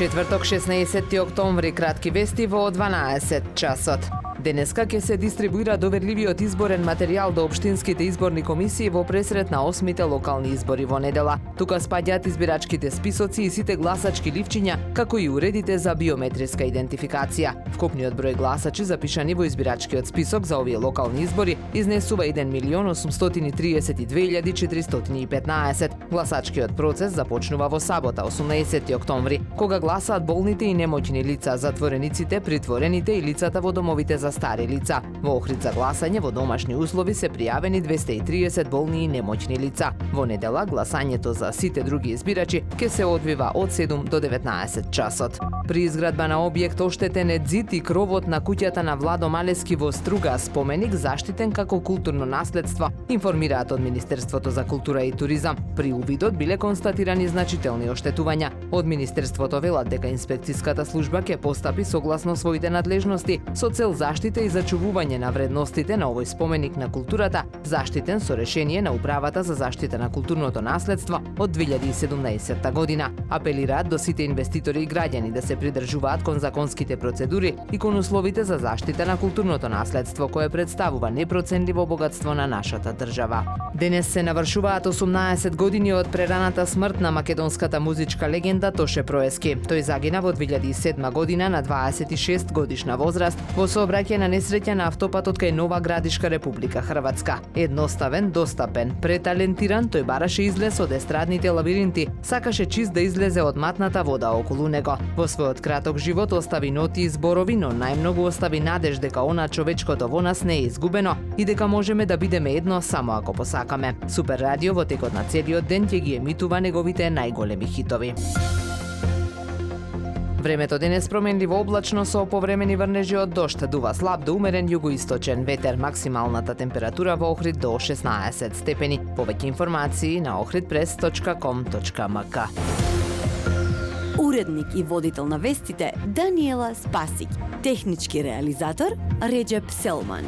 Четврток, 16 октомври, кратки вести во 12 часот. Денеска ќе се дистрибуира доверливиот изборен материјал до општинските изборни комисии во пресрет на 8-мите локални избори во недела. Тука спаѓаат избирачките списоци и сите гласачки ливчиња, како и уредите за биометриска идентификација. Вкупниот број гласачи запишани во избирачкиот список за овие локални избори изнесува 1.832.415. Гласачкиот процес започнува во сабота, 18 октомври, кога гласаат болните и немоќни лица, затворениците, притворените и лицата во домовите за стари лица. Во Охрид за гласање во домашни услови се пријавени 230 болни и немоќни лица. Во недела гласањето за сите други избирачи ќе се одвива од 7 до 19 часот. При изградба на објект оштетен е ѕид и кровот на куќата на Владо Малески во Струга, споменик заштитен како културно наследство, информираат од Министерството за култура и туризам. При увидот биле констатирани значителни оштетувања. Од Министерството велат дека инспекцијската служба ќе постапи согласно своите надлежности со цел заштита и зачувување на вредностите на овој споменик на културата, заштитен со решение на Управата за заштита на културното наследство од 2017 година. Апелираат до сите инвеститори и граѓани да се придржуваат кон законските процедури и кон условите за заштита на културното наследство, кое представува непроценливо богатство на нашата држава. Денес се навршуваат 18 години од прераната смрт на македонската музичка легенда Тоше Проески. Тој загина во 2007 година на 26 годишна возраст во сообраќај на несреќа на автопатот кај Нова Градишка, Република Хрватска. Едноставен, достапен, преталентиран, тој бараше излез од естрадните лабиринти, сакаше чист да излезе од матната вода околу него. Во својот краток живот остави ноти и зборови, но најмногу остави надеж дека она човечкото во нас не е изгубено и дека можеме да бидеме едно само ако посакаме. Супер радио во текот на целиот ден ќе ги емитува неговите најголеми хитови. Времето денес променливо облачно со повремени врнежи од дожд, дува слаб до умерен југоисточен ветер, максималната температура во Охрид до 16 степени. Повеќе информации на ohridpress.com.mk. Уредник и водител на вестите Даниела Спасик, технички реализатор Реџеп Селман.